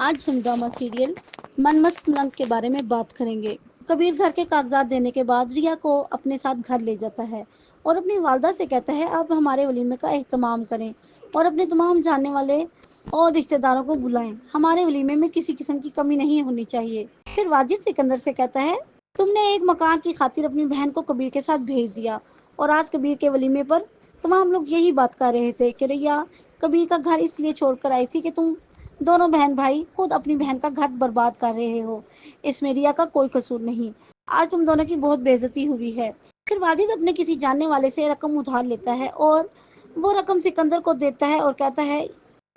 आज हम drama serial मनमस्त मलंग के बारे में बात करेंगे। कबीर घर के कागजात देने के बाद रिया को अपने साथ घर ले जाता है और अपनी वालदा से कहता है आप हमारे वलीमे का एहतमाम करें और अपने तमाम जानने वाले और रिश्तेदारों को बुलाएं। हमारे वलीमे में किसी किस्म की कमी नहीं होनी चाहिए। फिर वाजिद सिकंदर से कहता है तुमने एक मकान की खातिर अपनी बहन को कबीर के साथ भेज दिया और आज कबीर के वलीमे पर तमाम लोग यही बात कर रहे थे कि रिया कबीर का घर इसलिए छोड़कर आई थी कि तुम दोनों बहन भाई खुद अपनी बहन का घर बर्बाद कर रहे हो। इसमें रिया का कोई कसूर नहीं। आज तुम दोनों की बहुत बेइज्जती हुई है। फिर वाजिद अपने किसी जानने वाले से रकम उधार लेता है और वो रकम सिकंदर को देता है और कहता है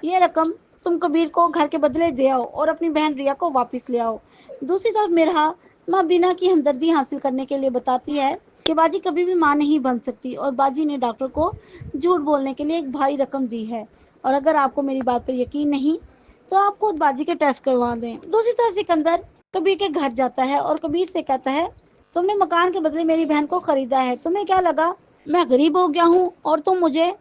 ये रकम तुम कबीर को घर के बदले दे आओ और अपनी बहन रिया को वापस ले आओ। दूसरी तरफ मिरहा माँ बीना की हमदर्दी हासिल करने के लिए बताती है कि बाजी कभी भी माँ नहीं बन सकती और बाजी ने डॉक्टर को झूठ बोलने के लिए एक भारी रकम दी है और अगर आपको मेरी बात पर यकीन नहीं तो आप खुद बाजी के टेस्ट करवा दें। दूसरी तरफ सिकंदर कबीर के घर जाता है और कबीर से कहता है तुमने मकान के बदले मेरी बहन को खरीदा है, तुम्हें क्या लगा मैं गरीब हो गया हूँ और तुम मुझे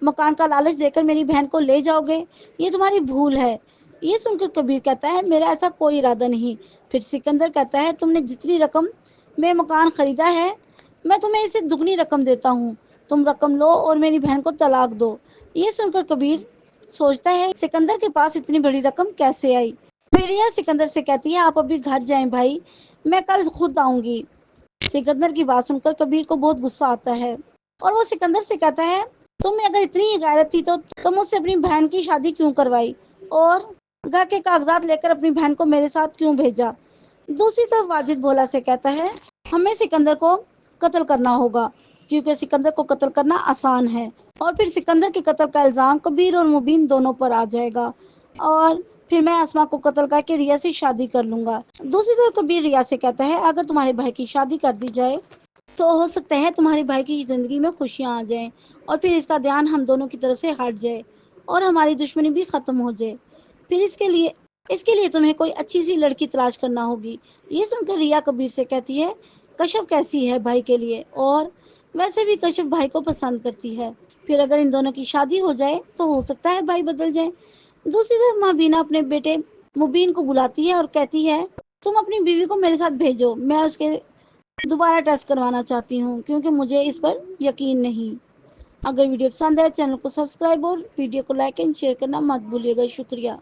मकान का लालच देकर मेरी बहन को ले जाओगे? ये तुम्हारी भूल है। ये सुनकर कबीर कहता है मेरा ऐसा कोई इरादा नहीं। फिर सिकंदर कहता है तुमने जितनी रकम में मकान खरीदा है मैं तुम्हें इससे दुगनी रकम देता हूँ। तुम रकम लो और मेरी बहन को तलाक दो। ये सुनकर कबीर सोचता है सिकंदर के पास इतनी बड़ी रकम कैसे आई। मेरिया सिकंदर से कहती है आप अभी घर जाएं भाई, मैं कल खुद आऊंगी। सिकंदर की बात सुनकर कबीर को बहुत गुस्सा आता है और वो सिकंदर से कहता है तुम्हें अगर इतनी ही गैरत थी तो तुम मुझसे अपनी बहन की शादी क्यों करवाई और घर के कागजात लेकर अपनी बहन को मेरे साथ क्यों भेजा। दूसरी तरफ वाजिद भोला से कहता है हमें सिकंदर को कत्ल करना होगा क्योंकि सिकंदर को कत्ल करना आसान है और फिर सिकंदर के कत्ल का इल्ज़ाम कबीर और मुबीन दोनों पर आ जाएगा और फिर मैं आसमा को कत्ल करके रिया से शादी कर लूंगा। दूसरी तरफ कबीर रिया से कहता है अगर तुम्हारे भाई की शादी कर दी जाए तो हो सकता है तुम्हारे भाई की ज़िंदगी में खुशियाँ आ जाएं और फिर इसका ध्यान हम दोनों की तरफ से हट जाए और हमारी दुश्मनी भी ख़त्म हो जाए। फिर इसके लिए तुम्हें कोई अच्छी सी लड़की तलाश करना होगी। ये सुनकर रिया कबीर से कहती है कश्यप कैसी है भाई के लिए और वैसे भी कश्यप भाई को पसंद करती है। फिर अगर इन दोनों की शादी हो जाए तो हो सकता है भाई बदल जाए। दूसरी तरफ माँ बीना अपने बेटे मुबीन को बुलाती है और कहती है तुम अपनी बीवी को मेरे साथ भेजो, मैं उसके दोबारा टेस्ट करवाना चाहती हूँ क्योंकि मुझे इस पर यकीन नहीं। अगर वीडियो पसंद है चैनल को सब्सक्राइब और वीडियो को लाइक एंड शेयर करना मत भूलिएगा। शुक्रिया।